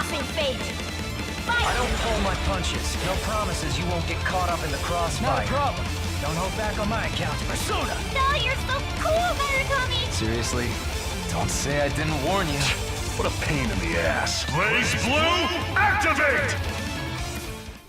passing fate. Fight. I don't pull my punches. No promises you won't get caught up in the crossfire. No problem. Don't hold back on my account. Persona! No, you're so cool, Narukami. Seriously? Don't say I didn't warn you. What a pain in the ass. Blaze Blue, activate!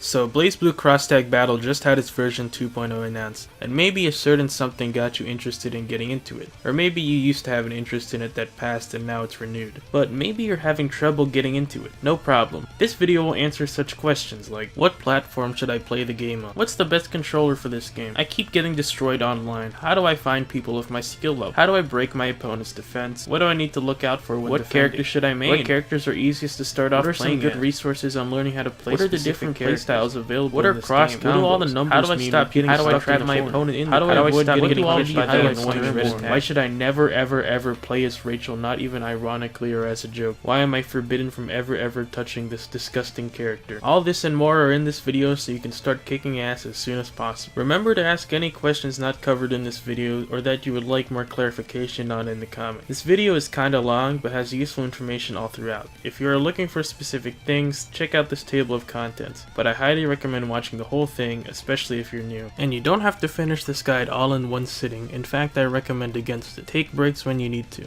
So Blaze Blue Cross Tag Battle just had its version 2.0 announced, and maybe a certain something got you interested in getting into it, or maybe you used to have an interest in it that passed and now it's renewed, but maybe you're having trouble getting into it. No problem. This video will answer such questions like, what platform should I play the game on? What's the best controller for this game? I keep getting destroyed online. How do I find people of my skill level? How do I break my opponent's defense? What do I need to look out for when defending? Characters should I main? What characters are easiest to start off playing? What are some good resources on learning how to play? What are the different playstyles available? What are cross combos? What do all the numbers mean? How do I stop getting stuck? How do I trap my opponent in? How do I avoid getting pushed by the Why should I never ever play as Rachel, not even ironically or as a joke? Why am I forbidden from ever touching this disgusting character? All this and more are in this video, so you can start kicking ass as soon as possible. Remember to ask any questions not covered in this video or that you would like more clarification on in the comments. This video is kinda long but has useful information all throughout. If you are looking for specific things, check out this table of contents, but I highly recommend watching the whole thing, especially if you're new. And you don't have to finish this guide all in one sitting. In fact, I recommend against it. Take breaks when you need to.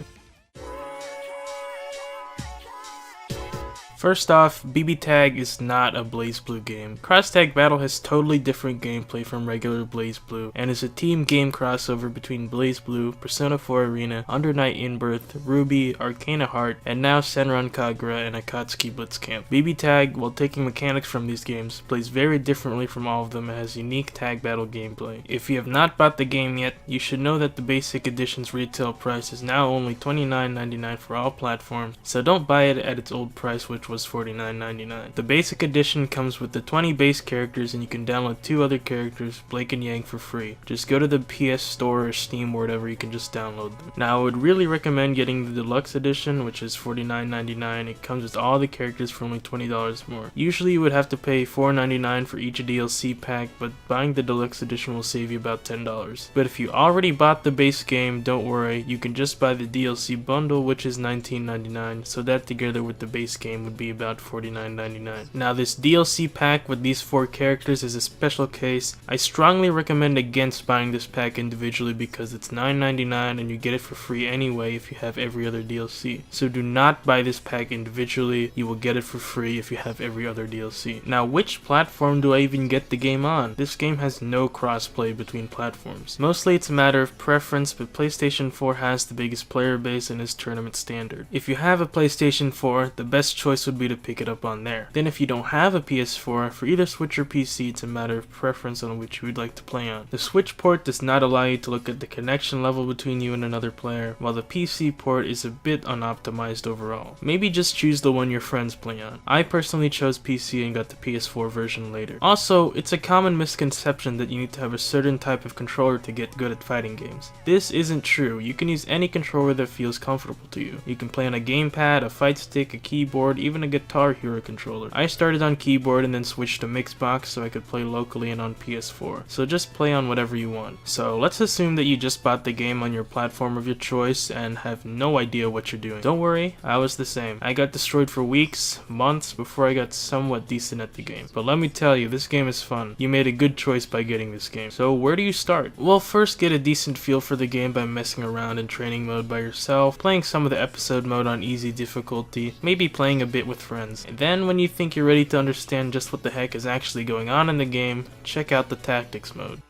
First off, BBTag is not a Blaze Blue game. Cross Tag Battle has totally different gameplay from regular Blaze Blue, and is a team game crossover between Blaze Blue, Persona 4 Arena, Under Night In-Birth, Ruby, Arcana Heart, and now Senran Kagura and Akatsuki Blitzcamp. BBTag, while taking mechanics from these games, plays very differently from all of them and has unique tag battle gameplay. If you have not bought the game yet, you should know that the basic edition's retail price is now only $29.99 for all platforms, so don't buy it at its old price, which was $49.99. The basic edition comes with the 20 base characters, and you can download 2 other characters, Blake and Yang, for free. Just go to the PS Store or Steam or whatever, you can just download them. Now I would really recommend getting the deluxe edition, which is $49.99. It comes with all the characters for only $20 more. Usually you would have to pay $4.99 for each DLC pack, but buying the deluxe edition will save you about $10. But if you already bought the base game, don't worry, you can just buy the DLC bundle, which is $19.99, so that together with the base game would be about $49.99. Now this DLC pack with these 4 characters is a special case. I strongly recommend against buying this pack individually because it's $9.99 and you get it for free anyway if you have every other DLC. So do not buy this pack individually, you will get it for free if you have every other DLC. Now which platform do I even get the game on? This game has no crossplay between platforms. Mostly it's a matter of preference, but PlayStation 4 has the biggest player base and is tournament standard. If you have a PlayStation 4, the best choice would be to pick it up on there. Then if you don't have a PS4, for either Switch or PC, it's a matter of preference on which you would like to play on. The Switch port does not allow you to look at the connection level between you and another player, while the PC port is a bit unoptimized overall. Maybe just choose the one your friends play on. I personally chose PC and got the PS4 version later. Also, it's a common misconception that you need to have a certain type of controller to get good at fighting games. This isn't true. You can use any controller that feels comfortable to you. You can play on a gamepad, a fight stick, a keyboard, even a Guitar Hero controller. I started on keyboard and then switched to Mixbox so I could play locally and on PS4. So just play on whatever you want. So let's assume that you just bought the game on your platform of your choice and have no idea what you're doing. Don't worry, I was the same. I got destroyed for weeks, months before I got somewhat decent at the game. But let me tell you, this game is fun. You made a good choice by getting this game. So where do you start? Well, first get a decent feel for the game by messing around in training mode by yourself, playing some of the episode mode on easy difficulty, maybe playing a bit with friends. And then when you think you're ready to understand just what the heck is actually going on in the game, check out the tactics mode.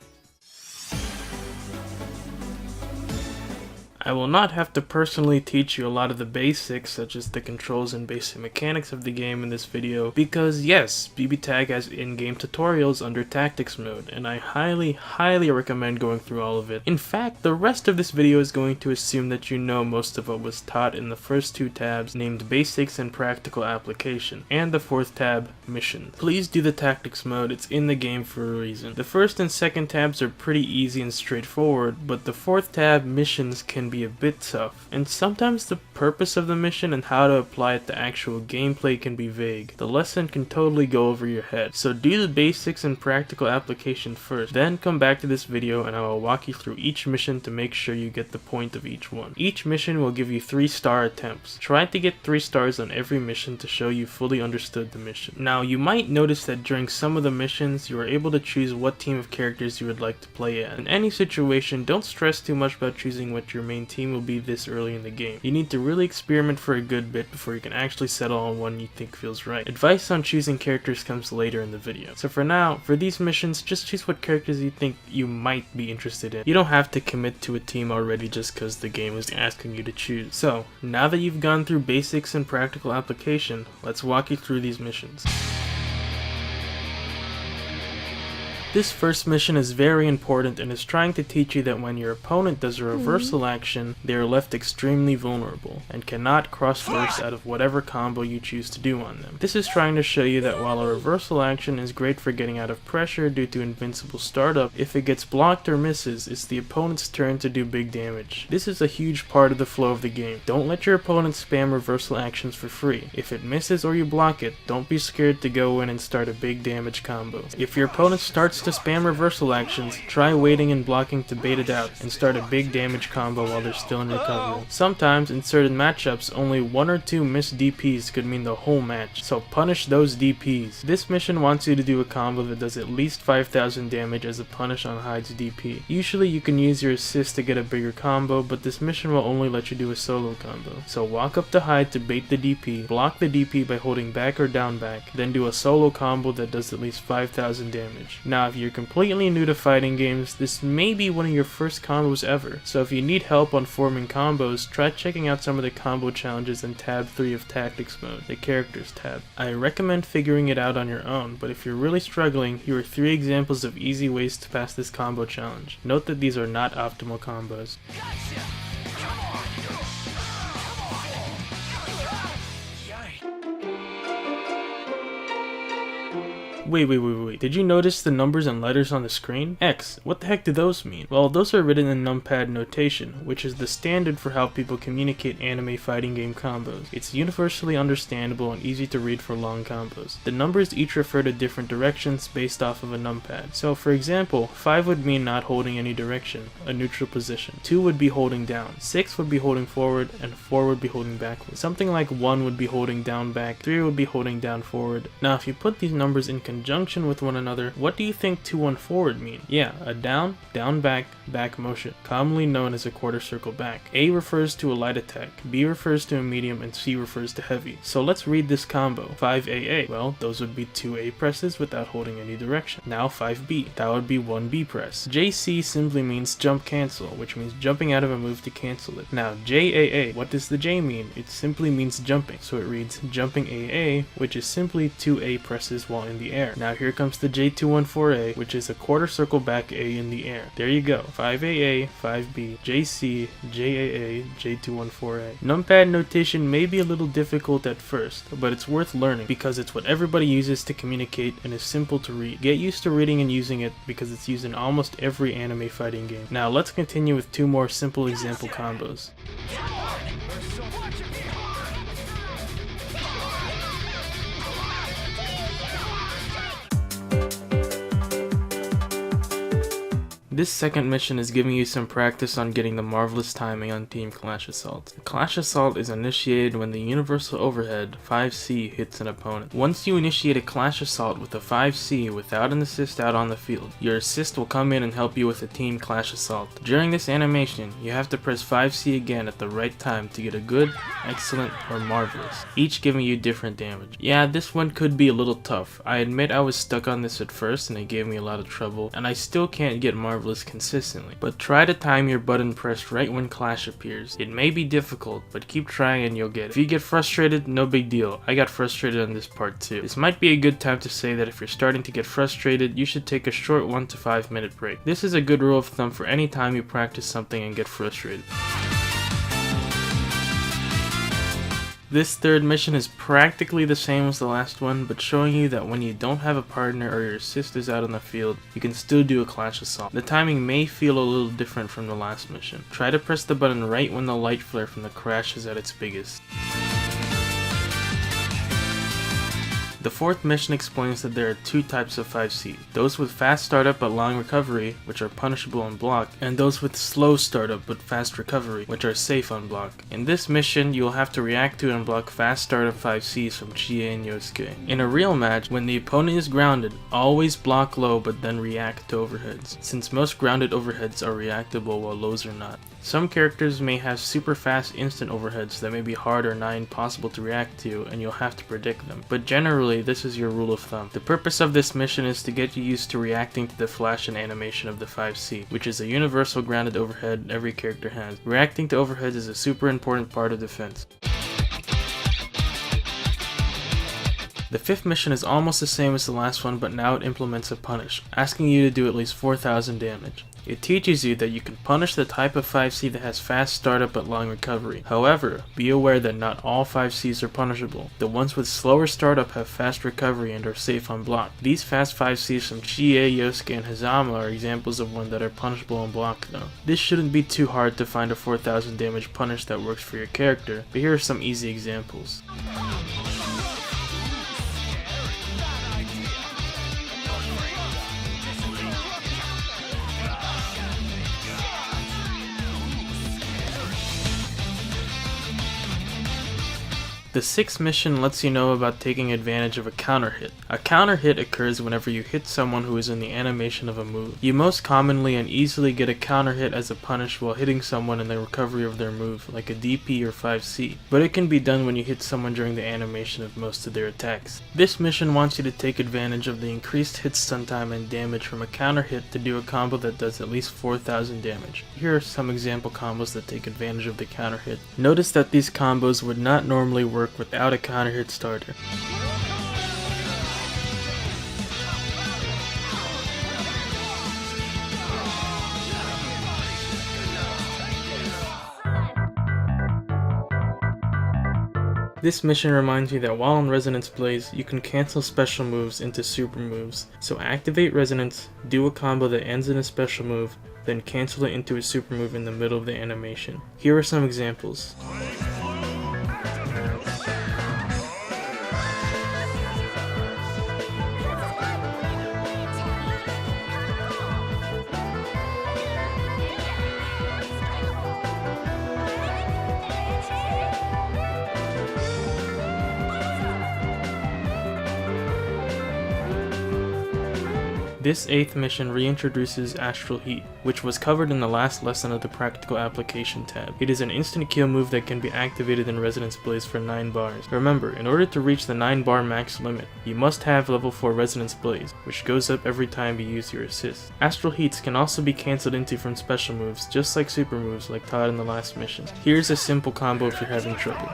I will not have to personally teach you a lot of the basics, such as the controls and basic mechanics of the game in this video, because yes, BBTag has in-game tutorials under tactics mode, and I highly recommend going through all of it. In fact, the rest of this video is going to assume that you know most of what was taught in the first 2 tabs named Basics and Practical Application, and the 4th tab, Missions. Please do the tactics mode, it's in the game for a reason. The 1st and 2nd tabs are pretty easy and straightforward, but the 4th tab, Missions, can be a bit tough, and sometimes the purpose of the mission and how to apply it to actual gameplay can be vague. The lesson can totally go over your head. So do the basics and practical application first, then come back to this video and I will walk you through each mission to make sure you get the point of each one. Each mission will give you 3-star attempts. Try to get 3 stars on every mission to show you fully understood the mission. Now you might notice that during some of the missions you are able to choose what team of characters you would like to play as. In any situation, don't stress too much about choosing what your main team will be this early in the game. You need to really experiment for a good bit before you can actually settle on one you think feels right. Advice on choosing characters comes later in the video. So for now, for these missions, just choose what characters you think you might be interested in. You don't have to commit to a team already just because the game is asking you to choose. So now that you've gone through basics and practical application, let's walk you through these missions. This first mission is very important and is trying to teach you that when your opponent does a reversal action, they are left extremely vulnerable and cannot cross-burst out of whatever combo you choose to do on them. This is trying to show you that while a reversal action is great for getting out of pressure due to invincible startup, if it gets blocked or misses, it's the opponent's turn to do big damage. This is a huge part of the flow of the game. Don't let your opponent spam reversal actions for free. If it misses or you block it, don't be scared to go in and start a big damage combo. If your opponent starts to spam reversal actions, try waiting and blocking to bait it out and start a big damage combo while they're still in recovery. Sometimes in certain matchups, only 1 or 2 missed DPs could mean the whole match, so punish those DPs. This mission wants you to do a combo that does at least 5,000 damage as a punish on Hyde's DP. Usually you can use your assist to get a bigger combo, but this mission will only let you do a solo combo. So walk up to Hyde to bait the DP, block the DP by holding back or down back, then do a solo combo that does at least 5,000 damage. Now if you're completely new to fighting games, this may be one of your first combos ever, so if you need help on forming combos, try checking out some of the combo challenges in tab 3 of Tactics mode, the characters tab. I recommend figuring it out on your own, but if you're really struggling, here are 3 examples of easy ways to pass this combo challenge. Note that these are not optimal combos. Wait, did you notice the numbers and letters on the screen? X, what the heck do those mean? Well, those are written in Numpad notation, which is the standard for how people communicate anime fighting game combos. It's universally understandable and easy to read for long combos. The numbers each refer to different directions based off of a numpad. So for example, 5 would mean not holding any direction, a neutral position. 2 would be holding down, 6 would be holding forward, and 4 would be holding backward. Something like 1 would be holding down back, 3 would be holding down forward. Now if you put these numbers in conjunction with one another, what do you think 2-1 forward mean? Yeah, a down, down back, back motion, commonly known as a quarter circle back. A refers to a light attack, B refers to a medium, and C refers to heavy. So let's read this combo. 5AA, well, those would be 2 A presses without holding any direction. Now 5B, that would be 1 B press. JC simply means jump cancel, which means jumping out of a move to cancel it. Now JAA, what does the J mean? It simply means jumping, so it reads jumping AA, which is simply 2 A presses while in the air. Now here comes the J214A, which is a quarter circle back A in the air. There you go, 5AA, 5B, JC, JAA, J214A. Numpad notation may be a little difficult at first, but it's worth learning because it's what everybody uses to communicate and is simple to read. Get used to reading and using it because it's used in almost every anime fighting game. Now let's continue with 2 more simple example combos. This second mission is giving you some practice on getting the marvelous timing on Team Clash Assault. The Clash Assault is initiated when the universal overhead 5C hits an opponent. Once you initiate a Clash Assault with a 5C without an assist out on the field, your assist will come in and help you with a Team Clash Assault. During this animation, you have to press 5C again at the right time to get a good, excellent, or marvelous, each giving you different damage. Yeah, this one could be a little tough. I admit I was stuck on this at first and it gave me a lot of trouble, and I still can't get marvelous consistently, but try to time your button pressed right when Clash appears. It may be difficult, but keep trying and you'll get it. If you get frustrated, no big deal. I got frustrated on this part too. This might be a good time to say that if you're starting to get frustrated, you should take a short 1 to 5 minute break. This is a good rule of thumb for any time you practice something and get frustrated. This third mission is practically the same as the last one, but showing you that when you don't have a partner or your assist is out on the field, you can still do a Clash Assault. The timing may feel a little different from the last mission. Try to press the button right when the light flare from the crash is at its biggest. The fourth mission explains that there are two types of 5C, those with fast startup but long recovery, which are punishable on block, and those with slow startup but fast recovery, which are safe on block. In this mission, you will have to react to and block fast startup 5Cs from GA and Yosuke. In a real match, when the opponent is grounded, always block low but then react to overheads, since most grounded overheads are reactable while lows are not. Some characters may have super fast instant overheads that may be hard or nigh impossible to react to, and you'll have to predict them, but generally this is your rule of thumb. The purpose of this mission is to get you used to reacting to the flash and animation of the 5C, which is a universal grounded overhead every character has. Reacting to overheads is a super important part of defense. The fifth mission is almost the same as the last one, but now it implements a punish, asking you to do at least 4,000 damage. It teaches you that you can punish the type of 5C that has fast startup but long recovery. However, be aware that not all 5Cs are punishable. The ones with slower startup have fast recovery and are safe on block. These fast 5Cs from GA, Yosuke, and Hazama are examples of ones that are punishable on block though. This shouldn't be too hard to find a 4,000 damage punish that works for your character, but here are some easy examples. The sixth mission lets you know about taking advantage of a counter hit. A counter hit occurs whenever you hit someone who is in the animation of a move. You most commonly and easily get a counter hit as a punish while hitting someone in the recovery of their move, like a DP or 5C, but it can be done when you hit someone during the animation of most of their attacks. This mission wants you to take advantage of the increased hit stun time and damage from a counter hit to do a combo that does at least 4,000 damage. Here are some example combos that take advantage of the counter hit. Notice that these combos would not normally work without a counter hit starter. This mission reminds you that while in Resonance Blaze, you can cancel special moves into super moves. So activate Resonance, do a combo that ends in a special move, then cancel it into a super move in the middle of the animation. Here are some examples. This 8th mission reintroduces Astral Heat, which was covered in the last lesson of the Practical Application tab. It is an instant kill move that can be activated in Resonance Blaze for 9 bars. Remember, in order to reach the 9 bar max limit, you must have level 4 Resonance Blaze, which goes up every time you use your assist. Astral Heats can also be cancelled into from special moves, just like super moves like taught in the last mission. Here's a simple combo if you're having trouble.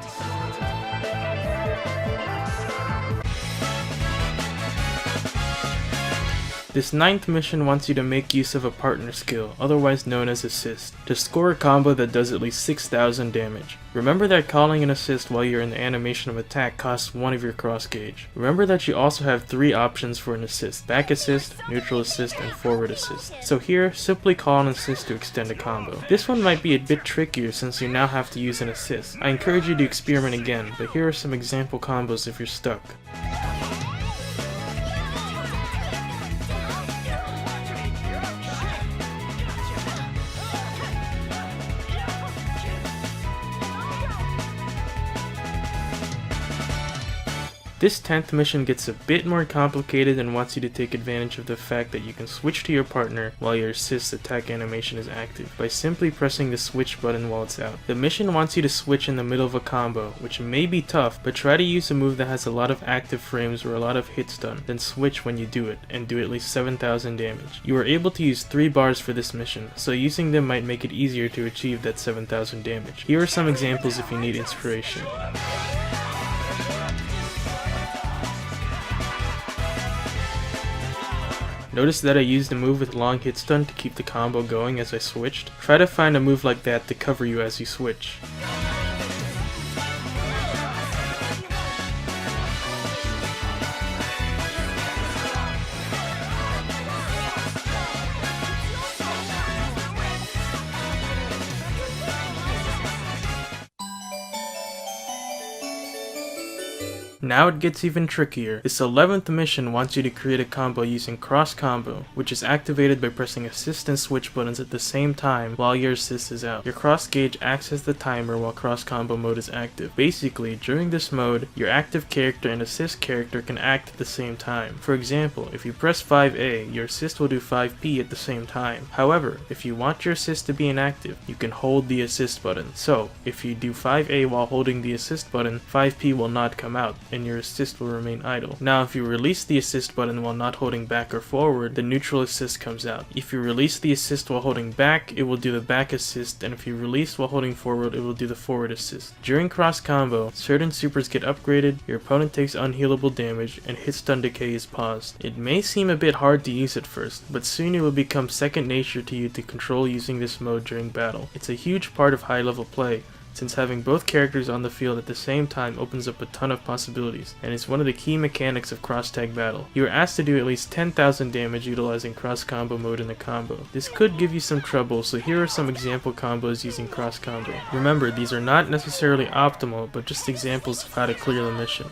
This 9th mission wants you to make use of a partner skill, otherwise known as assist, to score a combo that does at least 6,000 damage. Remember that calling an assist while you're in the animation of attack costs 1 of your cross gauge. Remember that you also have 3 options for an assist: back assist, neutral assist, and forward assist. So here, simply call an assist to extend a combo. This one might be a bit trickier since you now have to use an assist. I encourage you to experiment again, but here are some example combos if you're stuck. This 10th mission gets a bit more complicated and wants you to take advantage of the fact that you can switch to your partner while your assist attack animation is active by simply pressing the switch button while it's out. The mission wants you to switch in the middle of a combo, which may be tough, but try to use a move that has a lot of active frames or a lot of hit stun, then switch when you do it, and do at least 7,000 damage. You are able to use 3 bars for this mission, so using them might make it easier to achieve that 7,000 damage. Here are some examples if you need inspiration. Notice that I used a move with long hit stun to keep the combo going as I switched. Try to find a move like that to cover you as you switch. Now it gets even trickier. This 11th mission wants you to create a combo using cross combo, which is activated by pressing assist and switch buttons at the same time while your assist is out. Your cross gauge acts as the timer while cross combo mode is active. Basically, during this mode, your active character and assist character can act at the same time. For example, if you press 5A, your assist will do 5P at the same time. However, if you want your assist to be inactive, you can hold the assist button. So, if you do 5A while holding the assist button, 5P will not come out, and your assist will remain idle. Now, if you release the assist button while not holding back or forward, the neutral assist comes out. If you release the assist while holding back, it will do the back assist, and if you release while holding forward, it will do the forward assist. During cross combo, certain supers get upgraded, your opponent takes unhealable damage, and hit stun decay is paused. It may seem a bit hard to use at first, but soon it will become second nature to you to control using this mode during battle. It's a huge part of high level play, since having both characters on the field at the same time opens up a ton of possibilities, and is one of the key mechanics of cross-tag battle. You are asked to do at least 10,000 damage utilizing cross-combo mode in the combo. This could give you some trouble, so here are some example combos using cross-combo. Remember, these are not necessarily optimal, but just examples of how to clear the mission.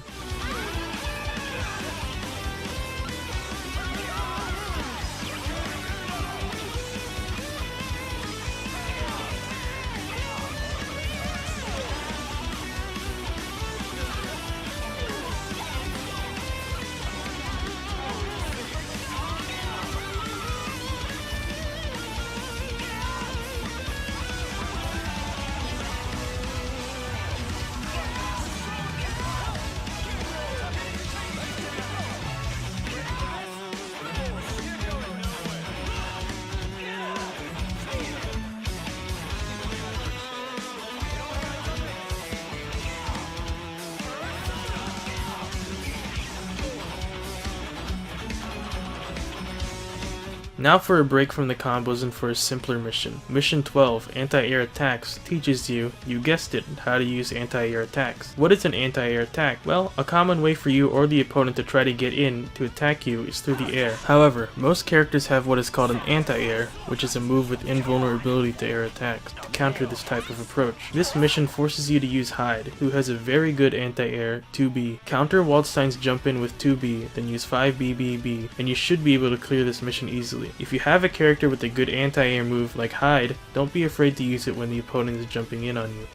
Now for a break from the combos and for a simpler mission. Mission 12, Anti-Air Attacks, teaches you, you guessed it, how to use anti-air attacks. What is an anti-air attack? Well, a common way for you or the opponent to try to get in to attack you is through the air. However, most characters have what is called an anti-air, which is a move with invulnerability to air attacks, to counter this type of approach. This mission forces you to use Hyde, who has a very good anti-air, 2B. Counter Waldstein's jump in with 2B, then use 5BBB, and you should be able to clear this mission easily. If you have a character with a good anti-air move like Hyde, don't be afraid to use it when the opponent is jumping in on you.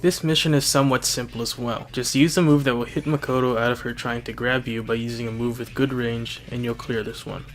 This mission is somewhat simple as well. Just use a move that will hit Makoto out of her trying to grab you by using a move with good range, and you'll clear this one.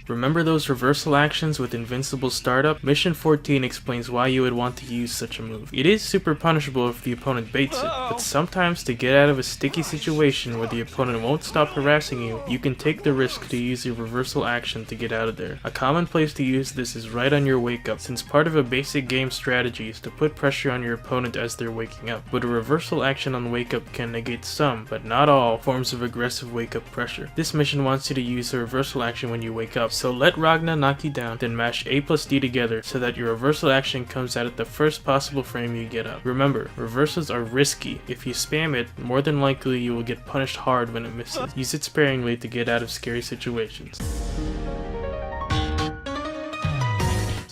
Remember those reversal actions with invincible startup? Mission 14 explains why you would want to use such a move. It is super punishable if the opponent baits it, but sometimes to get out of a sticky situation where the opponent won't stop harassing you, you can take the risk to use your reversal action to get out of there. A common place to use this is right on your wake up, since part of a basic game strategy is to put pressure on your opponent as they're waking up, but a reversal action on wake up can negate some, but not all, forms of aggressive wake up pressure. This mission wants you to use a reversal action when you wake up, so let Ragna knock you down, then mash A plus D together so that your reversal action comes out at the first possible frame you get up. Remember, reversals are risky. If you spam it, more than likely you will get punished hard when it misses. Use it sparingly to get out of scary situations.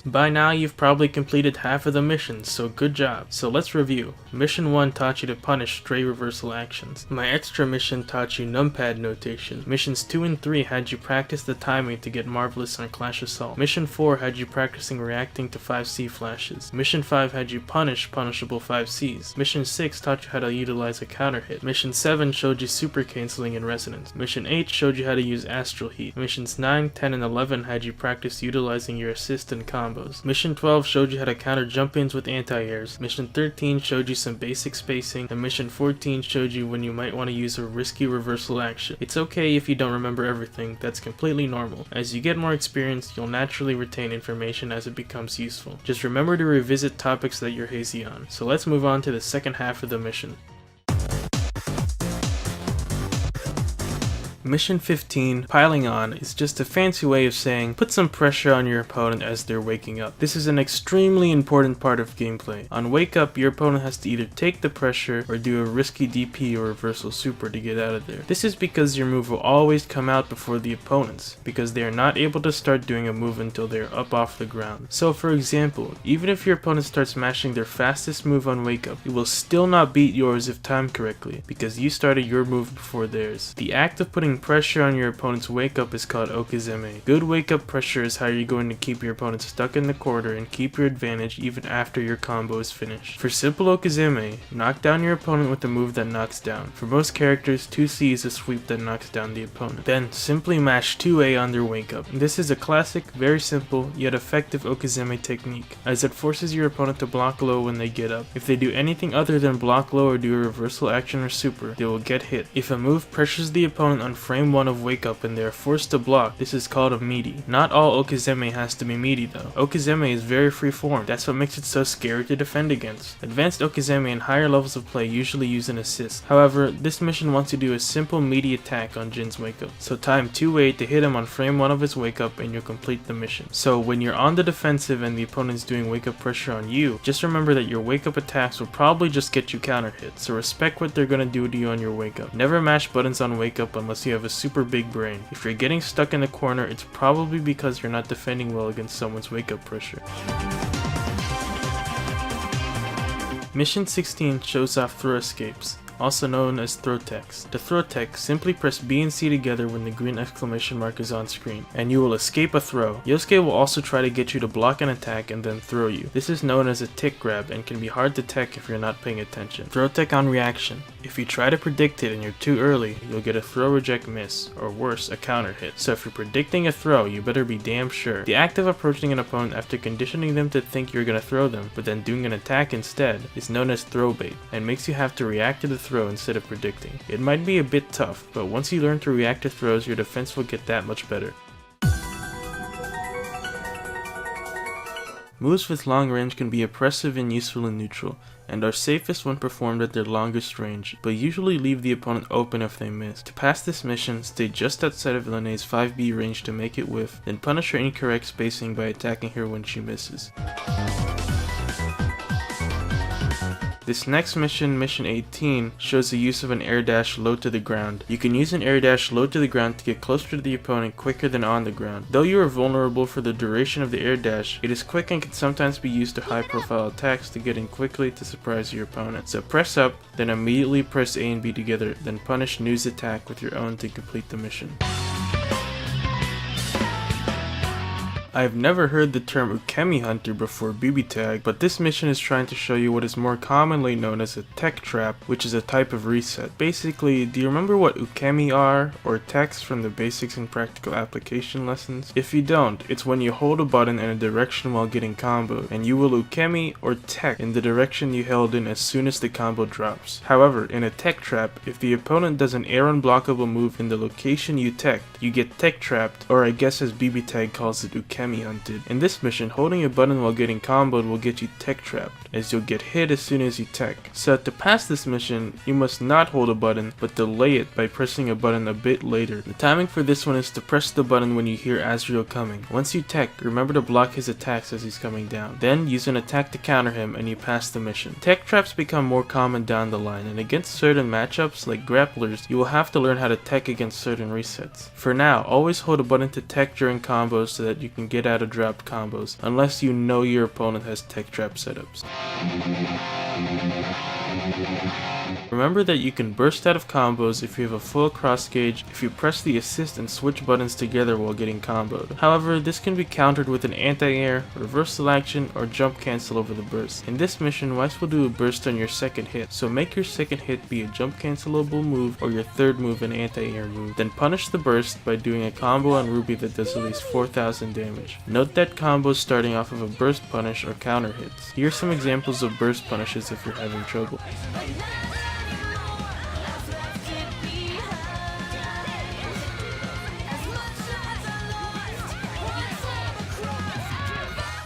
By now you've probably completed half of the missions, so good job. So let's review. Mission 1 taught you to punish stray reversal actions. My extra mission taught you numpad notation. Missions 2 and 3 had you practice the timing to get marvelous on Clash Assault. Mission 4 had you practicing reacting to 5C flashes. Mission 5 had you punish punishable 5Cs. Mission 6 taught you how to utilize a counter hit. Mission 7 showed you super canceling and resonance. Mission 8 showed you how to use Astral heat. Missions 9, 10, and 11 had you practice utilizing your assist and combos. Mission 12 showed you how to counter jump-ins with anti-airs. Mission 13 showed you some basic spacing, and Mission 14 showed you when you might want to use a risky reversal action. It's okay if you don't remember everything, that's completely normal. As you get more experience, you'll naturally retain information as it becomes useful. Just remember to revisit topics that you're hazy on. So let's move on to the second half of the mission. Mission 15, Piling On, is just a fancy way of saying put some pressure on your opponent as they're waking up. This is an extremely important part of gameplay. On wake up, your opponent has to either take the pressure or do a risky DP or reversal super to get out of there. This is because your move will always come out before the opponent's, because they are not able to start doing a move until they are up off the ground. So for example, even if your opponent starts mashing their fastest move on wake up, it will still not beat yours if timed correctly, because you started your move before theirs. The act of putting pressure on your opponent's wake up is called Ukemi. Good wake up pressure is how you're going to keep your opponent stuck in the corner and keep your advantage even after your combo is finished. For simple Ukemi, knock down your opponent with a move that knocks down. For most characters, 2C is a sweep that knocks down the opponent. Then simply mash 2A on their wake up. This is a classic, very simple, yet effective Ukemi technique, as it forces your opponent to block low when they get up. If they do anything other than block low or do a reversal action or super, they will get hit. If a move pressures the opponent on frame 1 of wake up and they are forced to block, this is called a meaty. Not all Ukemi has to be meaty though. Ukemi is very free form, that's what makes it so scary to defend against. Advanced Ukemi and higher levels of play usually use an assist. However, this mission wants to do a simple meaty attack on Jin's wake up. So time 2A to hit him on frame 1 of his wake up and you'll complete the mission. So when you're on the defensive and the opponent's doing wake up pressure on you, just remember that your wake up attacks will probably just get you counter hit, so respect what they're gonna do to you on your wake up. Never mash buttons on wake up unless you have a super big brain. If you're getting stuck in the corner, it's probably because you're not defending well against someone's wake up pressure. Mission 16 shows off throw escapes, also known as throw techs. To throw tech, simply press B and C together when the green exclamation mark is on screen, and you will escape a throw. Yosuke will also try to get you to block an attack and then throw you. This is known as a tick grab and can be hard to tech if you're not paying attention. Throw tech on reaction. If you try to predict it and you're too early, you'll get a throw reject miss, or worse, a counter hit. So if you're predicting a throw, you better be damn sure. The act of approaching an opponent after conditioning them to think you're gonna throw them, but then doing an attack instead, is known as throw bait, and makes you have to react to the throw instead of predicting. It might be a bit tough, but once you learn to react to throws, your defense will get that much better. Moves with long range can be oppressive and useful in neutral, and are safest when performed at their longest range, but usually leave the opponent open if they miss. To pass this mission, stay just outside of Elene's 5B range to make it whiff, then punish her incorrect spacing by attacking her when she misses. This next mission, Mission 18, shows the use of an air dash low to the ground. You can use an air dash low to the ground to get closer to the opponent quicker than on the ground. Though you are vulnerable for the duration of the air dash, it is quick and can sometimes be used to high profile attacks to get in quickly to surprise your opponent. So press up, then immediately press A and B together, then punish Nu's attack with your own to complete the mission. I have never heard the term Ukemi Hunter before BBTag, but this mission is trying to show you what is more commonly known as a tech trap, which is a type of reset. Basically, do you remember what Ukemi are, or techs from the basics and practical application lessons? If you don't, it's when you hold a button in a direction while getting comboed, and you will Ukemi or tech in the direction you held in as soon as the combo drops. However, in a tech trap, if the opponent does an air unblockable move in the location you teched, you get tech trapped, or I guess as BBTag calls it, Ukemi hunted. In this mission, holding a button while getting comboed will get you tech trapped, as you'll get hit as soon as you tech. So to pass this mission, you must not hold a button, but delay it by pressing a button a bit later. The timing for this one is to press the button when you hear Astral coming. Once you tech, remember to block his attacks as he's coming down. Then use an attack to counter him and you pass the mission. Tech traps become more common down the line, and against certain matchups like grapplers, you will have to learn how to tech against certain resets. For now, always hold a button to tech during combos so that you can get out of dropped combos, unless you know your opponent has tech trap setups. Remember that you can burst out of combos if you have a full cross gauge if you press the assist and switch buttons together while getting comboed. However, this can be countered with an anti-air, reversal action, or jump cancel over the burst. In this mission, Weiss will do a burst on your second hit, so make your second hit be a jump cancelable move or your third move an anti-air move. Then punish the burst by doing a combo on Ruby that does at least 4,000 damage. Note that combos starting off of a burst punish or counter hits. Here are some examples of burst punishes if you're having trouble.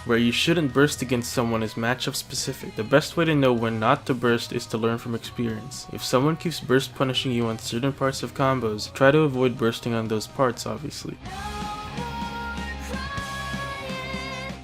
Where you shouldn't burst against someone is matchup specific. The best way to know when not to burst is to learn from experience. If someone keeps burst punishing you on certain parts of combos, try to avoid bursting on those parts obviously.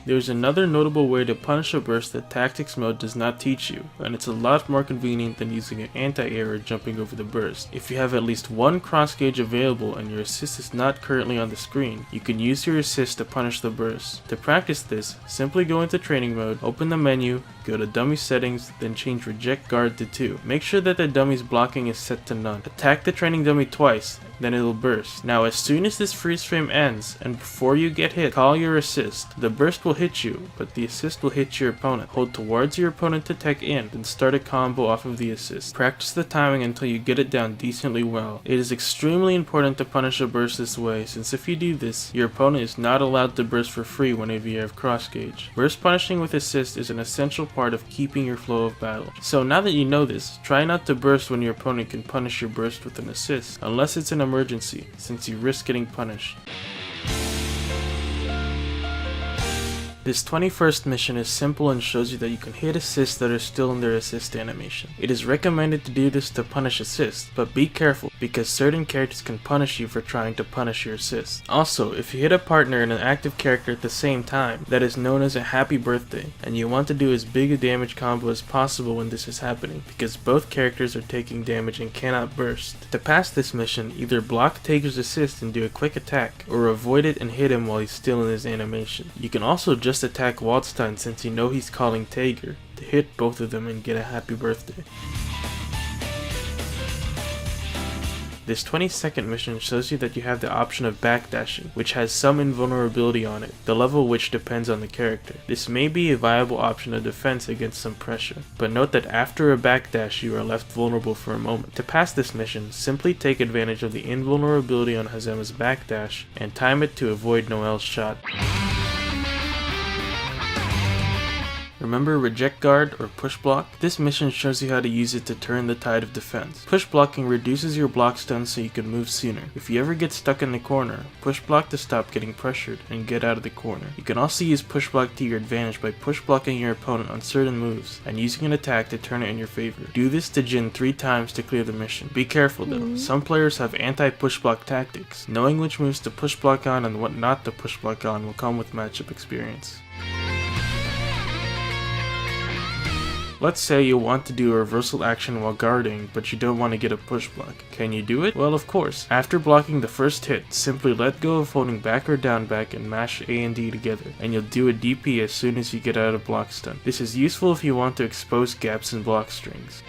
There's another notable way to punish a burst that Tactics mode does not teach you, and it's a lot more convenient than using an anti-air or jumping over the burst. If you have at least one cross gauge available and your assist is not currently on the screen, you can use your assist to punish the burst. To practice this, simply go into training mode, open the menu, go to dummy settings, then change reject guard to 2. Make sure that the dummy's blocking is set to none. Attack the training dummy twice, then it'll burst. Now as soon as this freeze frame ends, and before you get hit, call your assist. The burst will hit you, but the assist will hit your opponent. Hold towards your opponent to tech in, then start a combo off of the assist. Practice the timing until you get it down decently well. It is extremely important to punish a burst this way, since if you do this, your opponent is not allowed to burst for free whenever you have cross gauge. Burst punishing with assist is an essential part of keeping your flow of battle. So now that you know this, try not to burst when your opponent can punish your burst with an assist, unless it's an emergency, since you risk getting punished. This 21st mission is simple and shows you that you can hit assists that are still in their assist animation. It is recommended to do this to punish assists, but be careful because certain characters can punish you for trying to punish your assist. Also, if you hit a partner and an active character at the same time, that is known as a happy birthday, and you want to do as big a damage combo as possible when this is happening, because both characters are taking damage and cannot burst. To pass this mission, either block Tager's assist and do a quick attack, or avoid it and hit him while he's still in his animation. You can also just attack Waldstein since you know he's calling Tager, to hit both of them and get a happy birthday. This 22nd mission shows you that you have the option of backdashing, which has some invulnerability on it, the level which depends on the character. This may be a viable option of defense against some pressure, but note that after a backdash you are left vulnerable for a moment. To pass this mission, simply take advantage of the invulnerability on Hazema's backdash and time it to avoid Noel's shot. Remember reject guard or push block? This mission shows you how to use it to turn the tide of defense. Push blocking reduces your block stun so you can move sooner. If you ever get stuck in the corner, push block to stop getting pressured and get out of the corner. You can also use push block to your advantage by push blocking your opponent on certain moves and using an attack to turn it in your favor. Do this to Jin 3 times to clear the mission. Be careful though, some players have anti-push block tactics. Knowing which moves to push block on and what not to push block on will come with matchup experience. Let's say you want to do a reversal action while guarding, but you don't want to get a push block. Can you do it? Well, of course. After blocking the first hit, simply let go of holding back or down back and mash A and D together, and you'll do a DP as soon as you get out of block stun. This is useful if you want to expose gaps in block strings.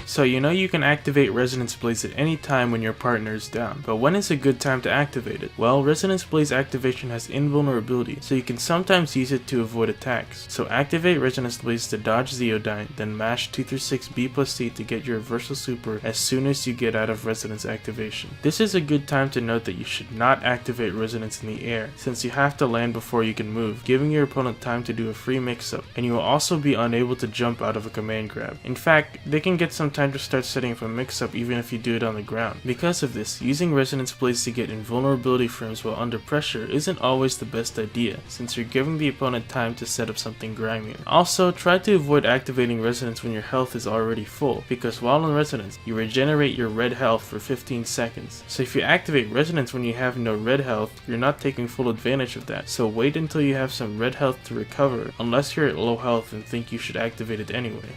So you know you can activate Resonance Blaze at any time when your partner is down, but when is a good time to activate it? Well, Resonance Blaze activation has invulnerability, so you can sometimes use it to avoid attacks. So activate Resonance Blaze to dodge Zeodyne, then mash 2 through 6 B plus C to get your reversal super as soon as you get out of Resonance activation. This is a good time to note that you should not activate Resonance in the air, since you have to land before you can move, giving your opponent time to do a free mix-up, and you will also be unable to jump out of a command grab. In fact, they can get some time to start setting up a mix-up even if you do it on the ground. Because of this, using Resonance Blaze to get invulnerability frames while under pressure isn't always the best idea, since you're giving the opponent time to set up something grimier. Also, try to avoid activating Resonance when your health is already full, because while in Resonance, you regenerate your red health for 15 seconds. So if you activate Resonance when you have no red health, you're not taking full advantage of that, so wait until you have some red health to recover, unless you're at low health and think you should activate it anyway.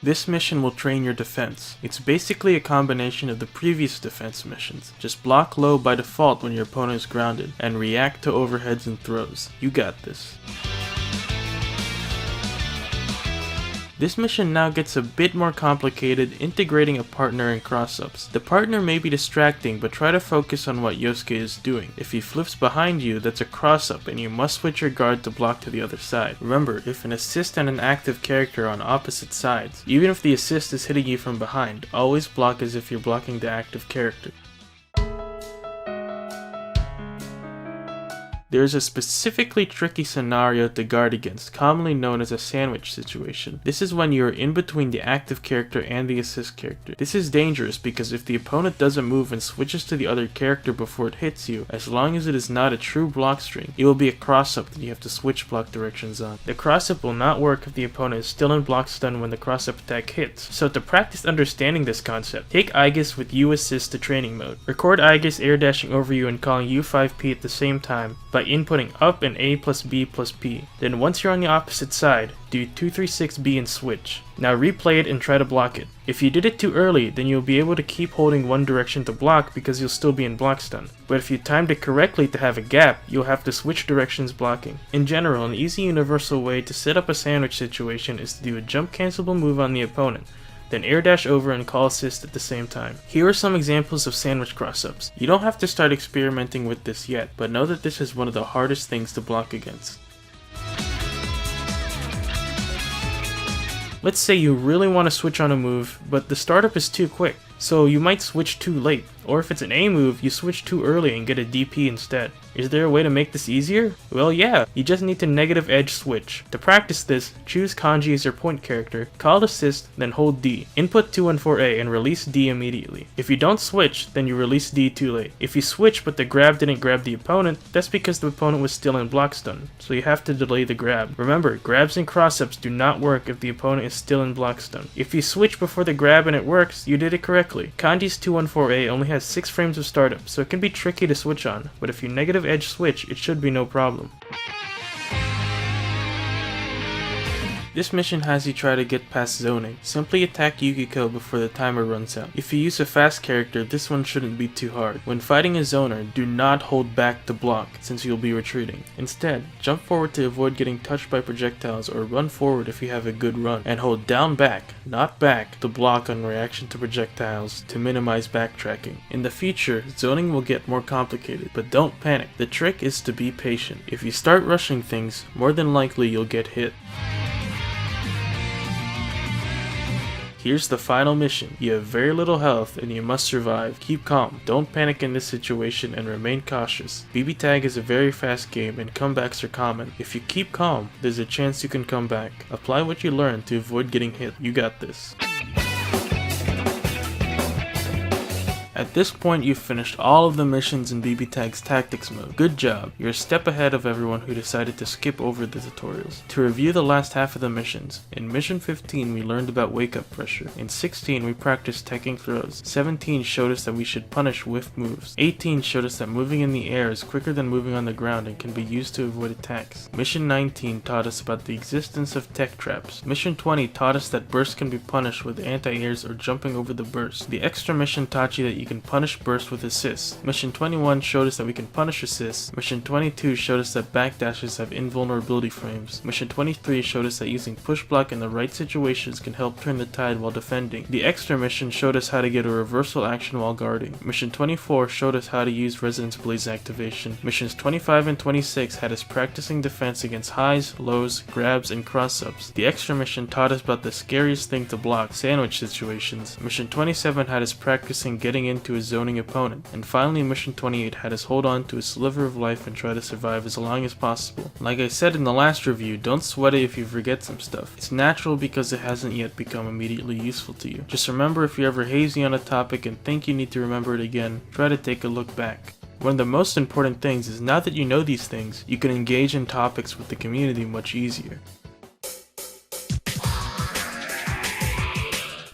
This mission will train your defense. It's basically a combination of the previous defense missions. Just block low by default when your opponent is grounded, and react to overheads and throws. You got this. This mission now gets a bit more complicated, integrating a partner and cross-ups. The partner may be distracting, but try to focus on what Yosuke is doing. If he flips behind you, that's a cross-up, and you must switch your guard to block to the other side. Remember, if an assist and an active character are on opposite sides, even if the assist is hitting you from behind, always block as if you're blocking the active character. There is a specifically tricky scenario to guard against, commonly known as a sandwich situation. This is when you are in between the active character and the assist character. This is dangerous because if the opponent doesn't move and switches to the other character before it hits you, as long as it is not a true block string, it will be a cross-up that you have to switch block directions on. The cross-up will not work if the opponent is still in block stun when the cross-up attack hits. So to practice understanding this concept, take Aegis with U assist to training mode. Record Aegis air dashing over you and calling U5P at the same time by inputting up and A plus B plus P. Then once you're on the opposite side, do 236B and switch. Now replay it and try to block it. If you did it too early, then you'll be able to keep holding one direction to block because you'll still be in block stun. But if you timed it correctly to have a gap, you'll have to switch directions blocking. In general, an easy universal way to set up a sandwich situation is to do a jump cancelable move on the opponent, then air dash over and call assist at the same time. Here are some examples of sandwich cross-ups. You don't have to start experimenting with this yet, but know that this is one of the hardest things to block against. Let's say you really want to switch on a move, but the startup is too quick, so you might switch too late. Or if it's an A move, you switch too early and get a DP instead. Is there a way to make this easier? Well yeah, you just need to negative edge switch. To practice this, choose Kanji as your point character, call assist, then hold D. Input 214A and release D immediately. If you don't switch, then you release D too late. If you switch but the grab didn't grab the opponent, that's because the opponent was still in block stun, so you have to delay the grab. Remember, grabs and cross-ups do not work if the opponent is still in block stun. If you switch before the grab and it works, you did it correctly. Kanji's 214A only has 6 frames of startup, so it can be tricky to switch on, but if you negative edge switch, it should be no problem. This mission has you try to get past zoning. Simply attack Yukiko before the timer runs out. If you use a fast character, this one shouldn't be too hard. When fighting a zoner, do not hold back to block, since you'll be retreating. Instead, jump forward to avoid getting touched by projectiles or run forward if you have a good run, and hold down back, not back, to block on reaction to projectiles to minimize backtracking. In the future, zoning will get more complicated, but don't panic. The trick is to be patient. If you start rushing things, more than likely you'll get hit. Here's the final mission. You have very little health and you must survive. Keep calm, don't panic in this situation and remain cautious. BBTag is a very fast game and comebacks are common. If you keep calm, there's a chance you can come back. Apply what you learned to avoid getting hit. You got this. At this point, you've finished all of the missions in BBTag's Tactics mode. Good job, you're a step ahead of everyone who decided to skip over the tutorials. To review the last half of the missions, in Mission 15 we learned about wake up pressure, in 16 we practiced teching throws, 17 showed us that we should punish whiff moves, 18 showed us that moving in the air is quicker than moving on the ground and can be used to avoid attacks. Mission 19 taught us about the existence of tech traps. Mission 20 taught us that bursts can be punished with anti-airs or jumping over the burst. The extra mission taught you that you can punish burst with assists. Mission 21 showed us that we can punish assists. Mission 22 showed us that backdashes have invulnerability frames. Mission 23 showed us that using push block in the right situations can help turn the tide while defending. The extra mission showed us how to get a reversal action while guarding. Mission 24 showed us how to use Resonance Blaze activation. Missions 25 and 26 had us practicing defense against highs, lows, grabs, and cross-ups. The extra mission taught us about the scariest thing to block, sandwich situations. Mission 27 had us practicing getting into a zoning opponent. And finally, Mission 28 had us hold on to a sliver of life and try to survive as long as possible. Like I said in the last review, don't sweat it if you forget some stuff. It's natural because it hasn't yet become immediately useful to you. Just remember, if you're ever hazy on a topic and think you need to remember it again, try to take a look back. One of the most important things is now that you know these things, you can engage in topics with the community much easier.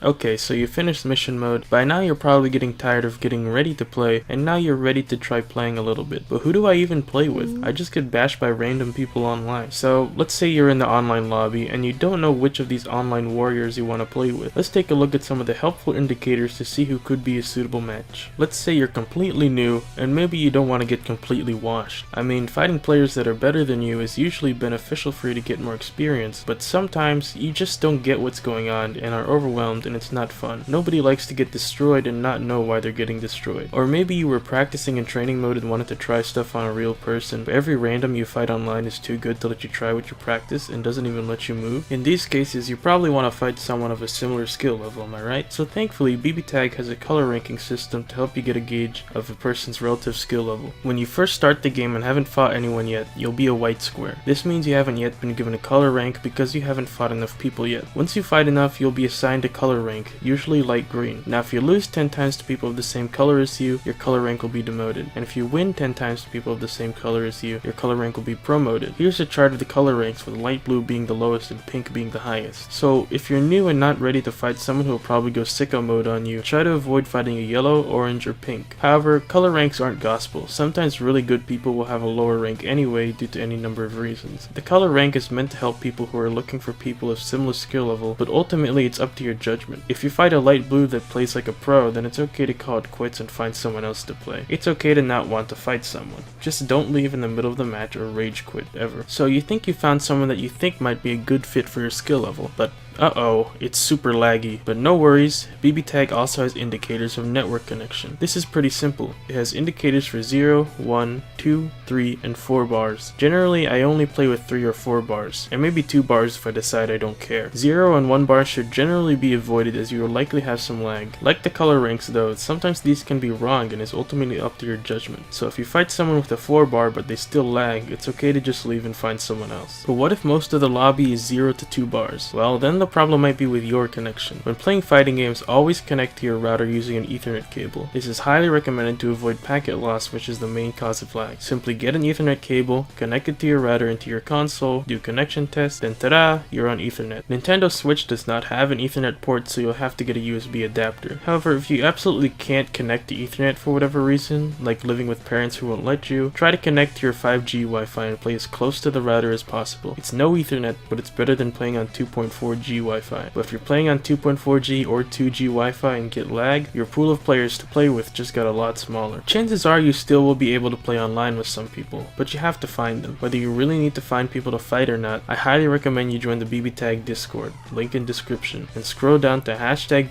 Okay, so you finished mission mode. By now you're probably getting tired of getting ready to play, and now you're ready to try playing a little bit. But who do I even play with? I just get bashed by random people online. So let's say you're in the online lobby and you don't know which of these online warriors you want to play with. Let's take a look at some of the helpful indicators to see who could be a suitable match. Let's say you're completely new and maybe you don't want to get completely washed. I mean, fighting players that are better than you is usually beneficial for you to get more experience, but sometimes you just don't get what's going on and are overwhelmed and it's not fun. Nobody likes to get destroyed and not know why they're getting destroyed. Or maybe you were practicing in training mode and wanted to try stuff on a real person, but every random you fight online is too good to let you try what you practice and doesn't even let you move. In these cases, you probably want to fight someone of a similar skill level, am I right? So thankfully, BBTag has a color ranking system to help you get a gauge of a person's relative skill level. When you first start the game and haven't fought anyone yet, you'll be a white square. This means you haven't yet been given a color rank because you haven't fought enough people yet. Once you fight enough, you'll be assigned a color rank, usually light green. Now if you lose 10 times to people of the same color as you, your color rank will be demoted. And if you win 10 times to people of the same color as you, your color rank will be promoted. Here's a chart of the color ranks, with light blue being the lowest and pink being the highest. So if you're new and not ready to fight someone who will probably go sicko mode on you, try to avoid fighting a yellow, orange, or pink. However, color ranks aren't gospel. Sometimes really good people will have a lower rank anyway due to any number of reasons. The color rank is meant to help people who are looking for people of similar skill level, but ultimately it's up to your judgment. If you fight a light blue that plays like a pro, then it's okay to call it quits and find someone else to play. It's okay to not want to fight someone. Just don't leave in the middle of the match or rage quit ever. So you think you found someone that you think might be a good fit for your skill level, but uh-oh, it's super laggy. But no worries, BBTag also has indicators of network connection. This is pretty simple. It has indicators for 0, 1, 2, 3, and 4 bars. Generally, I only play with 3 or 4 bars, and maybe 2 bars if I decide I don't care. 0 and 1 bars should generally be avoided as you will likely have some lag. Like the color ranks though, sometimes these can be wrong and is ultimately up to your judgment. So if you fight someone with a 4 bar but they still lag, it's okay to just leave and find someone else. But what if most of the lobby is 0 to 2 bars? Well, then the problem might be with your connection. When playing fighting games, always connect to your router using an Ethernet cable. This is highly recommended to avoid packet loss, which is the main cause of lag. Simply get an Ethernet cable, connect it to your router into your console, do connection tests, then ta-da, you're on Ethernet. Nintendo Switch does not have an Ethernet port, so you'll have to get a USB adapter. However, if you absolutely can't connect to Ethernet for whatever reason, like living with parents who won't let you, try to connect to your 5G Wi-Fi and play as close to the router as possible. It's no Ethernet, but it's better than playing on 2.4G Wi-Fi. But if you're playing on 2.4G or 2G Wi-Fi and get lag, your pool of players to play with just got a lot smaller. Chances are you still will be able to play online with some people, but you have to find them. Whether you really need to find people to fight or not, I highly recommend you join the BBTag Discord, link in description, and scroll down to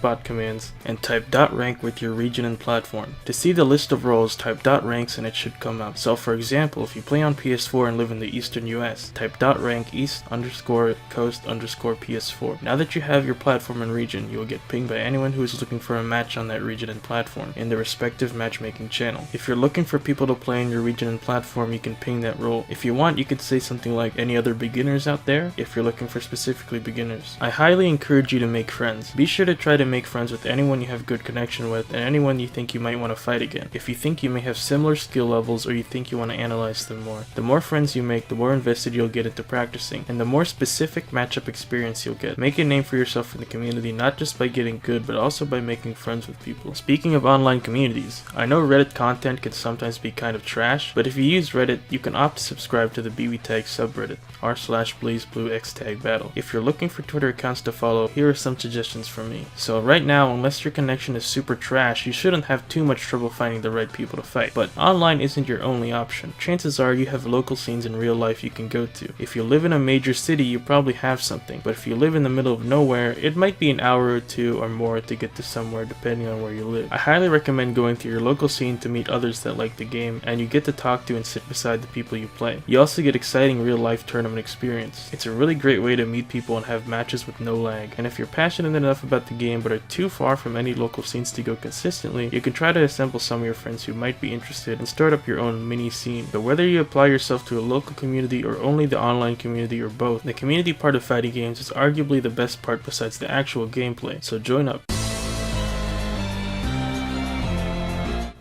#bot commands and type .rank with your region and platform. To see the list of roles, type .ranks and it should come up. So for example, if you play on PS4 and live in the Eastern US, type .rank East_Coast_PS4. Now that you have your platform and region, you will get pinged by anyone who is looking for a match on that region and platform in the respective matchmaking channel. If you're looking for people to play in your region and platform, you can ping that role. If you want, you could say something like any other beginners out there if you're looking for specifically beginners. I highly encourage you to make friends. Be sure to try to make friends with anyone you have good connection with and anyone you think you might want to fight again. If you think you may have similar skill levels or you think you want to analyze them more, the more friends you make, the more invested you'll get into practicing, and the more specific matchup experience you'll get. Make a name for yourself in the community, not just by getting good, but also by making friends with people. Speaking of online communities, I know Reddit content can sometimes be kind of trash, but if you use Reddit, you can opt to subscribe to the BBTag subreddit, r/BlazeBlueXTagBattle. If you're looking for Twitter accounts to follow, here are some suggestions from me. So right now, unless your connection is super trash, you shouldn't have too much trouble finding the right people to fight. But online isn't your only option. Chances are you have local scenes in real life you can go to. If you live in a major city, you probably have something, but if you live in the middle of nowhere, it might be an hour or two or more to get to somewhere depending on where you live. I highly recommend going to your local scene to meet others that like the game, and you get to talk to and sit beside the people you play. You also get exciting real life tournament experience. It's a really great way to meet people and have matches with no lag, and if you're passionate enough about the game but are too far from any local scenes to go consistently, you can try to assemble some of your friends who might be interested and start up your own mini scene. But whether you apply yourself to a local community or only the online community or both, the community part of fighting games is arguably the best part besides the actual gameplay, so join up.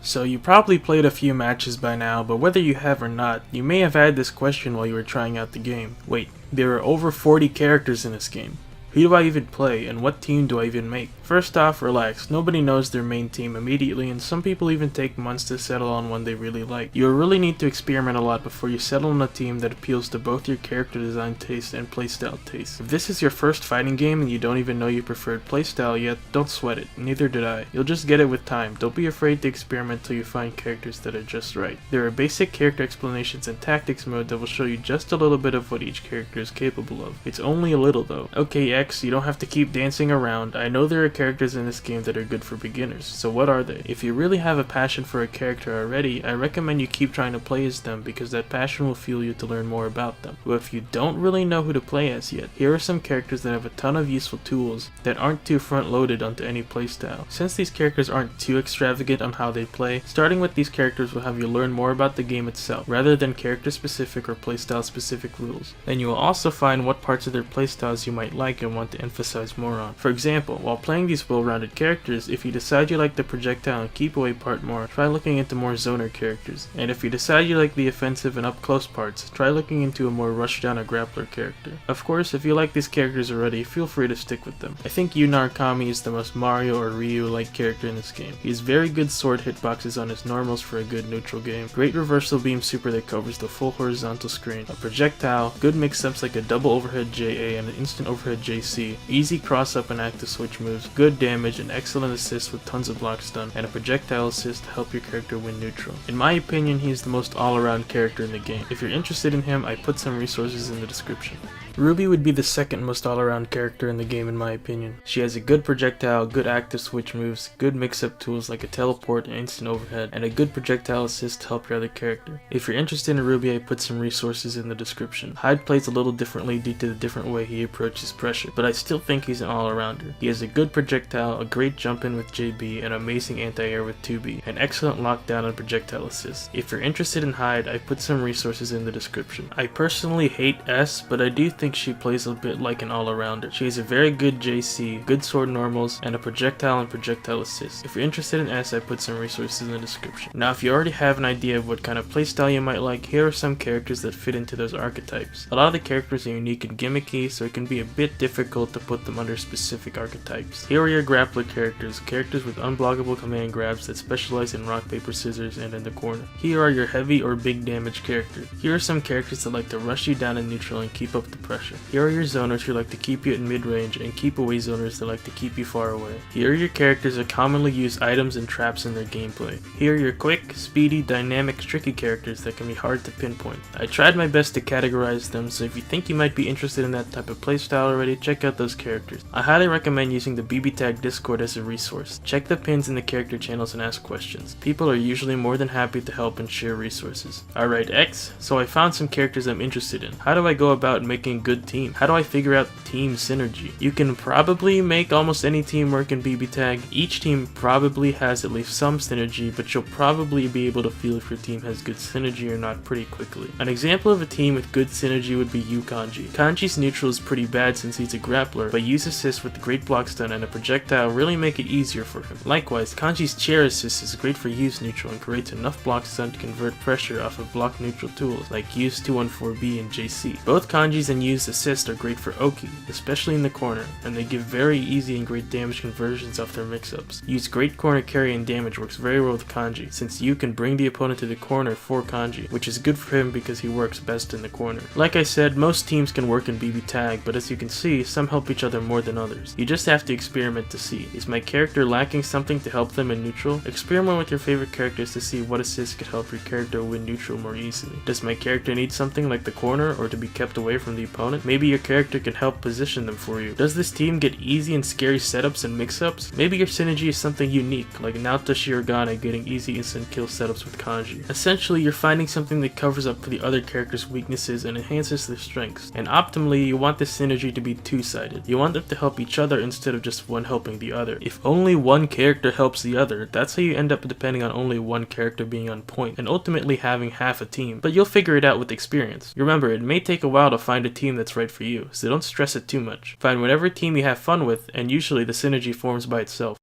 So you probably played a few matches by now, but whether you have or not, you may have had this question while you were trying out the game. Wait, there are over 40 characters in this game. Who do I even play, and what team do I even make? First off, relax. Nobody knows their main team immediately, and some people even take months to settle on one they really like. You'll really need to experiment a lot before you settle on a team that appeals to both your character design taste and playstyle taste. If this is your first fighting game and you don't even know your preferred playstyle yet, don't sweat it. Neither did I. You'll just get it with time. Don't be afraid to experiment till you find characters that are just right. There are basic character explanations and tactics mode that will show you just a little bit of what each character is capable of. It's only a little though. Okay, X, you don't have to keep dancing around. I know there are characters in this game that are good for beginners, so what are they? If you really have a passion for a character already, I recommend you keep trying to play as them because that passion will fuel you to learn more about them. But if you don't really know who to play as yet, here are some characters that have a ton of useful tools that aren't too front-loaded onto any playstyle. Since these characters aren't too extravagant on how they play, starting with these characters will have you learn more about the game itself, rather than character-specific or playstyle-specific rules. Then you will also find what parts of their playstyles you might like and want to emphasize more on. For example, while playing these well-rounded characters, if you decide you like the projectile and keep away part more, try looking into more zoner characters. And if you decide you like the offensive and up-close parts, try looking into a more rushdown or grappler character. Of course, if you like these characters already, feel free to stick with them. I think Untitled is the most Mario or Ryu-like character in this game. He has very good sword hitboxes on his normals for a good neutral game, great reversal beam super that covers the full horizontal screen, a projectile, good mix-ups like a double overhead JA and an instant overhead JC, easy cross-up and active switch moves, good damage, and excellent assists with tons of block stun, and a projectile assist to help your character win neutral. In my opinion, he is the most all-around character in the game. If you're interested in him, I put some resources in the description. Ruby would be the second most all-around character in the game in my opinion. She has a good projectile, good active switch moves, good mix-up tools like a teleport and instant overhead, and a good projectile assist to help your other character. If you're interested in Ruby, I put some resources in the description. Hyde plays a little differently due to the different way he approaches pressure, but I still think he's an all-arounder. He has a good projectile, a great jump in with JB, and amazing anti-air with 2B, and excellent lockdown and projectile assist. If you're interested in Hyde, I put some resources in the description. I personally hate S, but I do think she plays a bit like an all-arounder. She has a very good JC, good sword normals, and a projectile and projectile assist. If you're interested in S, I put some resources in the description. Now if you already have an idea of what kind of playstyle you might like, here are some characters that fit into those archetypes. A lot of the characters are unique and gimmicky, so it can be a bit difficult to put them under specific archetypes. Here are your grappler characters with unblockable command grabs that specialize in rock, paper, scissors, and in the corner. Here are your heavy or big damage characters. Here are some characters that like to rush you down in neutral and keep up the pressure. Here are your zoners who like to keep you in mid-range, and keep away zoners that like to keep you far away. Here are your characters that commonly use items and traps in their gameplay. Here are your quick, speedy, dynamic, tricky characters that can be hard to pinpoint. I tried my best to categorize them, so if you think you might be interested in that type of playstyle already, check out those characters. I highly recommend using the BBTag Discord as a resource. Check the pins in the character channels and ask questions. People are usually more than happy to help and share resources. Alright X, so I found some characters I'm interested in. How do I go about making a good team? How do I figure out team synergy? You can probably make almost any team work in BBTag. Each team probably has at least some synergy, but you'll probably be able to feel if your team has good synergy or not pretty quickly. An example of a team with good synergy would be Kanji. Kanji's neutral is pretty bad since he's a grappler, but use assist with great block stun and a projectile really make it easier for him. Likewise, Kanji's chair assist is great for use neutral and creates enough block stun to convert pressure off of block neutral tools like use 214B and JC. Both Kanji's and use assist are great for Oki, especially in the corner, and they give very easy and great damage conversions off their mix-ups. Use great corner carry and damage works very well with Kanji, since you can bring the opponent to the corner for Kanji, which is good for him because he works best in the corner. Like I said, most teams can work in BBTag, but as you can see, some help each other more than others. You just have to experiment to see. Is my character lacking something to help them in neutral? Experiment with your favorite characters to see what assists could help your character win neutral more easily. Does my character need something like the corner or to be kept away from the opponent? Maybe your character can help position them for you. Does this team get easy and scary setups and mix-ups? Maybe your synergy is something unique, like Naoto Shirogane getting easy instant kill setups with Kanji. Essentially, you're finding something that covers up for the other character's weaknesses and enhances their strengths. And optimally, you want this synergy to be two-sided. You want them to help each other instead of just one helping the other. If only one character helps the other, that's how you end up depending on only one character being on point, and ultimately having half a team. But you'll figure it out with experience. Remember, it may take a while to find a team that's right for you, so don't stress it too much. Find whatever team you have fun with, and usually the synergy forms by itself.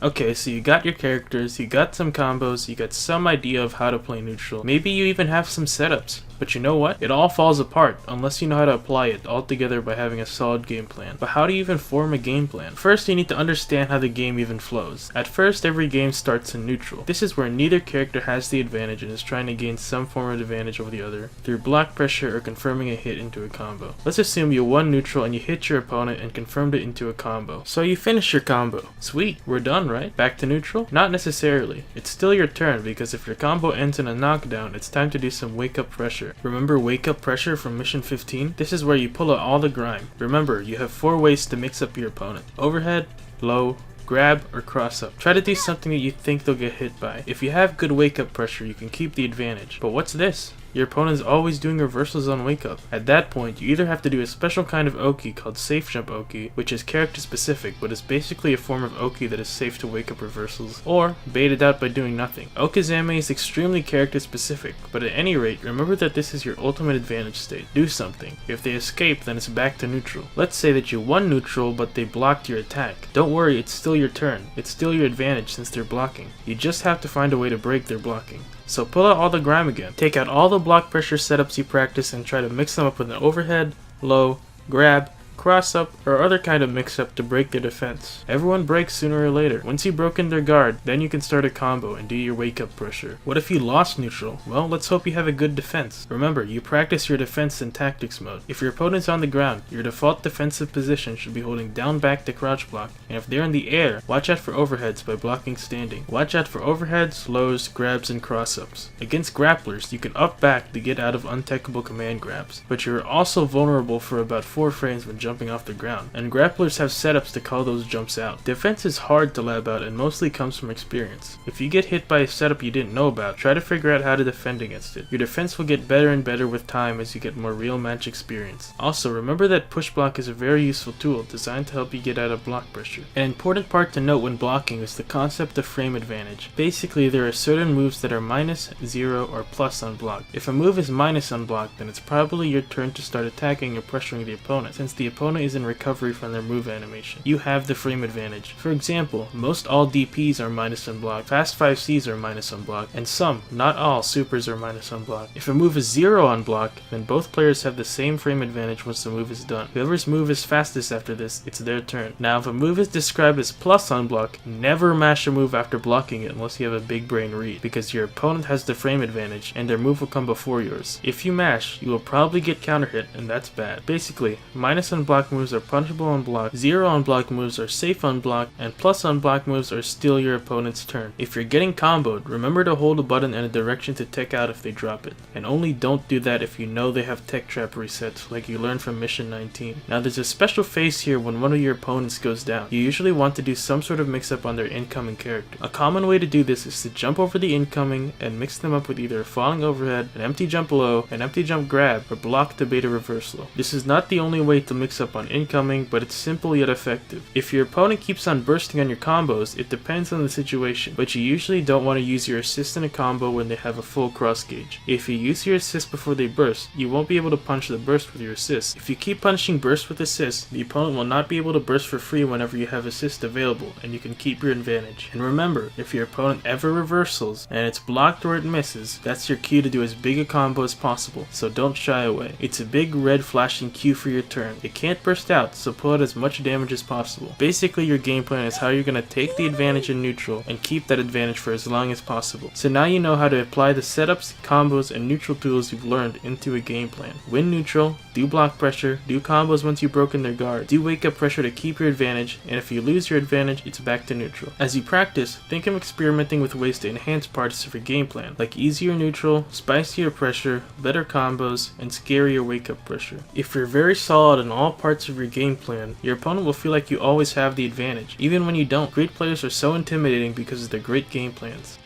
Okay, so you got your characters, you got some combos, you got some idea of how to play neutral. Maybe you even have some setups. But you know what? It all falls apart unless you know how to apply it all together by having a solid game plan. But how do you even form a game plan? First, you need to understand how the game even flows. At first, every game starts in neutral. This is where neither character has the advantage and is trying to gain some form of advantage over the other through block pressure or confirming a hit into a combo. Let's assume you won neutral and you hit your opponent and confirmed it into a combo. So you finish your combo. Sweet, we're done, right? Back to neutral? Not necessarily. It's still your turn because if your combo ends in a knockdown, it's time to do some wake up pressure. pressure. Remember wake up pressure from mission 15? This is where you pull out all the grime. Remember, you have 4 ways to mix up your opponent. Overhead, low, grab, or cross up. Try to do something that you think they'll get hit by. If you have good wake up pressure, you can keep the advantage. But what's this? Your opponent is always doing reversals on wake up. At that point, you either have to do a special kind of Oki called safe jump Oki, which is character specific, but is basically a form of Oki that is safe to wake up reversals, or bait it out by doing nothing. Okizame is extremely character specific, but at any rate, remember that this is your ultimate advantage state. Do something. If they escape, then it's back to neutral. Let's say that you won neutral, but they blocked your attack. Don't worry, it's still your turn. It's still your advantage since they're blocking. You just have to find a way to break their blocking. So pull out all the grime again. Take out all the block pressure setups you practice and try to mix them up with an overhead, low, grab, cross up, or other kind of mix up to break their defense. Everyone breaks sooner or later. Once you've broken their guard, then you can start a combo and do your wake up pressure. What if you lost neutral? Well, let's hope you have a good defense. Remember, you practice your defense in tactics mode. If your opponent's on the ground, your default defensive position should be holding down back to crouch block, and if they're in the air, watch out for overheads by blocking standing. Watch out for overheads, lows, grabs, and cross ups. Against grapplers, you can up back to get out of untechable command grabs, but you're also vulnerable for about 4 frames when jumping off the ground, and grapplers have setups to call those jumps out. Defense is hard to lab out and mostly comes from experience. If you get hit by a setup you didn't know about, try to figure out how to defend against it. Your defense will get better and better with time as you get more real match experience. Also, remember that push block is a very useful tool designed to help you get out of block pressure. An important part to note when blocking is the concept of frame advantage. Basically, there are certain moves that are minus, 0, or plus on block. If a move is minus on block, then it's probably your turn to start attacking or pressuring the opponent, since the opponent is in recovery from their move animation. You have the frame advantage. For example, most all DPs are minus on block, fast 5Cs are minus on block, and some, not all, supers are minus on block. If a move is 0 on block, then both players have the same frame advantage once the move is done. Whoever's move is fastest after this, it's their turn. Now, if a move is described as plus on block, never mash a move after blocking it unless you have a big brain read, because your opponent has the frame advantage, and their move will come before yours. If you mash, you will probably get counter hit, and that's bad. Basically, minus on block moves are punishable on block, 0 on block moves are safe on block, and plus on block moves are still your opponent's turn. If you're getting comboed, remember to hold a button and a direction to tech out if they drop it. And only don't do that if you know they have tech trap resets, like you learned from mission 19. Now there's a special phase here when one of your opponents goes down. You usually want to do some sort of mix up on their incoming character. A common way to do this is to jump over the incoming and mix them up with either a falling overhead, an empty jump low, an empty jump grab, or block to bait a reversal. This is not the only way to mix up on incoming, but it's simple yet effective. If your opponent keeps on bursting on your combos, it depends on the situation, but you usually don't want to use your assist in a combo when they have a full cross gauge. If you use your assist before they burst, you won't be able to punch the burst with your assist. If you keep punishing burst with assist, the opponent will not be able to burst for free whenever you have assist available, and you can keep your advantage. And remember, if your opponent ever reversals, and it's blocked or it misses, that's your cue to do as big a combo as possible, so don't shy away. It's a big red flashing cue for your turn. It can't burst out, so pull out as much damage as possible. Basically, your game plan is how you're going to take the advantage in neutral and keep that advantage for as long as possible. So now you know how to apply the setups, combos, and neutral tools you've learned into a game plan. Win neutral, do block pressure, do combos once you've broken their guard, do wake up pressure to keep your advantage, and if you lose your advantage, it's back to neutral. As you practice, think of experimenting with ways to enhance parts of your game plan, like easier neutral, spicier pressure, better combos, and scarier wake up pressure. If you're very solid in all parts of your game plan, your opponent will feel like you always have the advantage, even when you don't. Great players are so intimidating because of their great game plans.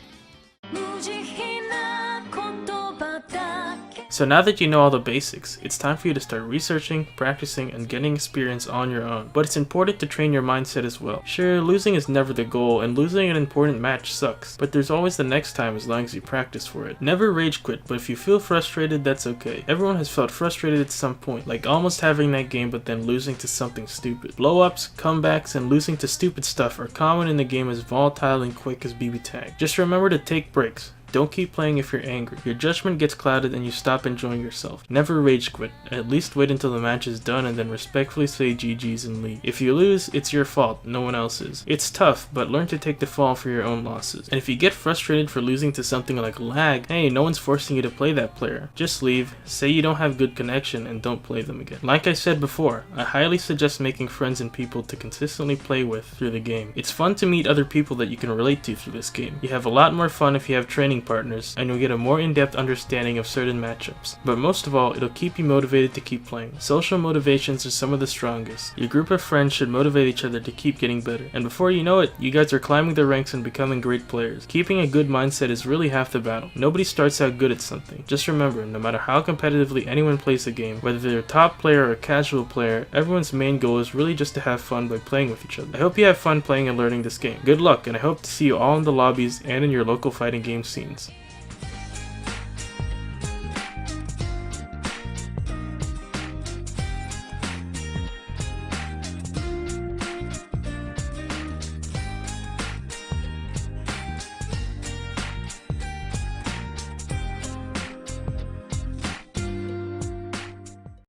So now that you know all the basics, it's time for you to start researching, practicing, and getting experience on your own. But it's important to train your mindset as well. Sure, losing is never the goal, and losing an important match sucks, but there's always the next time as long as you practice for it. Never rage quit, but if you feel frustrated, that's okay. Everyone has felt frustrated at some point, like almost having that game but then losing to something stupid. Blow-ups, comebacks, and losing to stupid stuff are common in the game as volatile and quick as BBTag. Just remember to take breaks. Don't keep playing if you're angry. Your judgment gets clouded and you stop enjoying yourself. Never rage quit. At least wait until the match is done and then respectfully say GG's and leave. If you lose, it's your fault, no one else's. It's tough, but learn to take the fall for your own losses. And if you get frustrated for losing to something like lag, hey, no one's forcing you to play that player. Just leave, say you don't have good connection, and don't play them again. Like I said before, I highly suggest making friends and people to consistently play with through the game. It's fun to meet other people that you can relate to through this game. You have a lot more fun if you have training partners, and you'll get a more in-depth understanding of certain matchups. But most of all, it'll keep you motivated to keep playing. Social motivations are some of the strongest. Your group of friends should motivate each other to keep getting better. And before you know it, you guys are climbing the ranks and becoming great players. Keeping a good mindset is really half the battle. Nobody starts out good at something. Just remember, no matter how competitively anyone plays the game, whether they're a top player or a casual player, everyone's main goal is really just to have fun by playing with each other. I hope you have fun playing and learning this game. Good luck, and I hope to see you all in the lobbies and in your local fighting game scenes.